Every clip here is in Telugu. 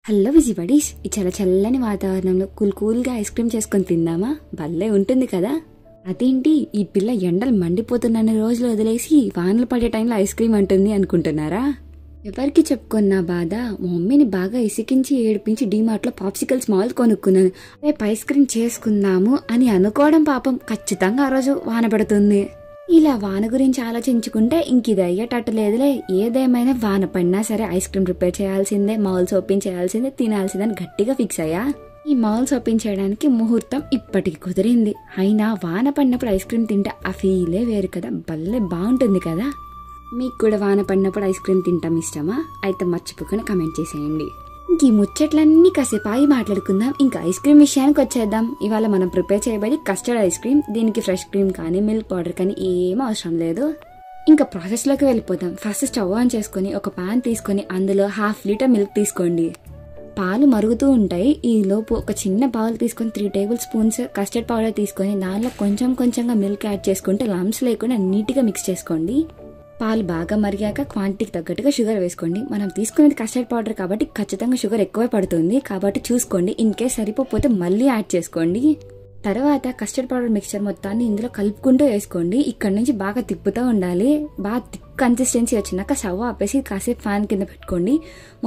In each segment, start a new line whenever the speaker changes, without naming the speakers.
హలో బిజీ బడీస్, ఈ చల్లని వాతావరణంలో కూల్గా ఐస్ క్రీమ్ చేసుకొని తిందామా? భలే ఉంటుంది కదా. అదేంటి ఈ పిల్ల ఎండలు మండిపోతున్న రోజులు వదిలేసి వానలు పడే టైంలో ఐస్ క్రీమ్ అంటుంది అనుకుంటున్నారా? ఎవరికి చెప్పుకున్నా బాధ, మా మమ్మీని బాగా ఇసికించి ఏడిపించి డీమార్ట్లో పాప్సికల్స్ మాల్ కొనుక్కున్నాను. రేపు ఐస్ క్రీమ్ చేసుకుందాము అని అనుకోవడం పాపం ఖచ్చితంగా ఆ రోజు వాన పడుతుంది. ఇలా వాన గురించి ఆలోచించుకుంటే ఇంక ఇది అయ్యేటట్టు లేదులే. ఏదేమైనా వాన పడినా సరే ఐస్ క్రీమ్ ప్రిపేర్ చేయాల్సిందే, మౌల్స్ ఓపెన్ చేయాల్సిందే, తినాల్సిందని గట్టిగా ఫిక్స్ అయ్యా. ఈ మౌల్స్ ఓపెన్ చేయడానికి ముహూర్తం ఇప్పటికి కుదిరింది. అయినా వాన పడినప్పుడు ఐస్ క్రీమ్ తింటే ఆ ఫీలే వేరు కదా, భలే బాగుంటుంది కదా. మీకు కూడా వాన పడినప్పుడు ఐస్ క్రీమ్ తింటాం ఇష్టమా? అయితే మర్చిపోకుండా కమెంట్ చేసేయండి. ఇంక ఈ ముచ్చట్లన్నీ కాసేపు ఆగి మాట్లాడుకుందాం. ఇంకా ఐస్ క్రీమ్ విషయానికి వచ్చేద్దాం. ఇవాళ మనం ప్రిపేర్ చేయబడి కస్టర్డ్ ఐస్ క్రీమ్. దీనికి ఫ్రెష్ క్రీమ్ కానీ మిల్క్ పౌడర్ కానీ ఏం అవసరం లేదు. ఇంకా ప్రాసెస్లోకి వెళ్ళిపోదాం. ఫస్ట్ స్టవ్ ఆన్ చేసుకొని ఒక పాన్ తీసుకొని అందులో 1/2 లీటర్ మిల్క్ తీసుకోండి. పాలు మరుగుతూ ఉంటాయి. ఈ లోపు ఒక చిన్న బౌల్ తీసుకొని 3 టేబుల్ స్పూన్స్ కస్టర్డ్ పౌడర్ తీసుకొని దానిలో కొంచెంగా మిల్క్ యాడ్ చేసుకుంటే లంప్స్ లేకుండా నీట్గా మిక్స్ చేసుకోండి. పాలు బాగా మరిగాక క్వాంటిటీకి తగ్గట్టుగా షుగర్ వేసుకోండి. మనం తీసుకునేది కస్టర్డ్ పౌడర్ కాబట్టి ఖచ్చితంగా షుగర్ ఎక్కువే పడుతుంది, కాబట్టి చూసుకోండి. ఇన్ కేస్ సరిపోతే మళ్ళీ యాడ్ చేసుకోండి. తర్వాత కస్టర్డ్ పౌడర్ మిక్చర్ మొత్తాన్ని ఇందులో కలుపుకుంటూ వేసుకోండి. ఇక్కడ నుంచి బాగా తిప్పుతూ ఉండాలి. బాగా థిక్ కన్సిస్టెన్సీ వచ్చినాక స్టవ్ ఆపేసి కాసేపు ఫ్యాన్ కింద పెట్టుకోండి.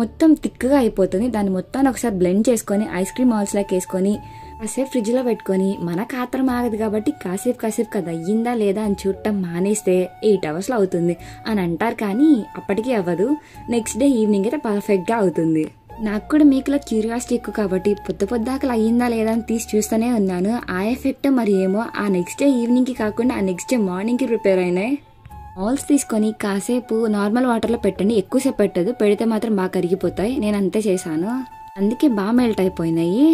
మొత్తం థిక్గా అయిపోతుంది. దాన్ని మొత్తాన్ని ఒకసారి బ్లెండ్ చేసుకొని ఐస్ క్రీమ్ మౌల్స్ లాగా వేసుకొని కాసేపు ఫ్రిడ్జ్ లో పెట్టుకొని, మనకు ఆత్రం ఆగదు కాబట్టి కాసేపు కదా అయ్యిందా లేదా అని చూడటం మానేస్తే 8 hours లో అవుతుంది అని అంటారు, కానీ అప్పటికీ అవ్వదు. నెక్స్ట్ డే ఈవినింగ్ అయితే పర్ఫెక్ట్ గా అవుతుంది. నాకు కూడా మీకులా క్యూరియాసిటీ ఎక్కువ కాబట్టి పొద్దుదాకలు అయ్యిందా లేదా అని తీసి చూస్తూనే ఉన్నాను. ఆ ఎఫెక్ట్ మరి ఏమో ఆ నెక్స్ట్ డే ఈవినింగ్ కి కాకుండా ఆ నెక్స్ట్ డే మార్నింగ్ కి ప్రిపేర్ అయినాయి. మౌల్స్ తీసుకొని కాసేపు నార్మల్ వాటర్ లో పెట్టండి. ఎక్కువసేపు పెట్టదు, పెడితే మాత్రం బాగా కరిగిపోతాయి. నేను అంతే చేశాను, అందుకే బాగా మెల్ట్ అయిపోయినాయి.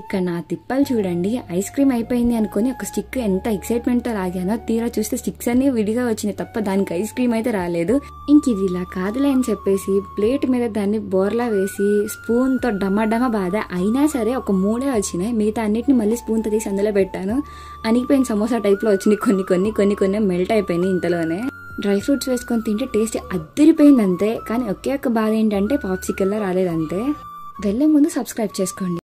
ఇక్కడ నా తిప్పలు చూడండి. ఐస్ క్రీమ్ అయిపోయింది అనుకుని ఒక స్టిక్ ఎంత ఎక్సైట్మెంట్ తో లాగానో, తీరా చూస్తే స్టిక్స్ అన్ని విడిగా వచ్చినాయి తప్ప దానికి ఐస్ క్రీమ్ అయితే రాలేదు. ఇంక ఇది ఇలా కాదులే అని చెప్పేసి ప్లేట్ మీద దాన్ని బోర్లా వేసి స్పూన్ తో డమ బాధ అయినా సరే ఒక 3 వచ్చినాయి. మిగతా అన్నిటిని మళ్ళీ స్పూన్ తో తీసి అందులో పెట్టాను. అనిగిపోయిన సమోసా టైప్ లో వచ్చినాయి. కొన్ని మెల్ట్ అయిపోయినాయి ఇంతలోనే. డ్రై ఫ్రూట్స్ వేసుకొని తింటే టేస్ట్ అద్దరిపోయింది అంతే. కానీ ఒకే ఒక్క బాధ ఏంటంటే పాప్సికల్లా రాలేదంతే. వెళ్ళే ముందు సబ్స్క్రైబ్ చేసుకోండి.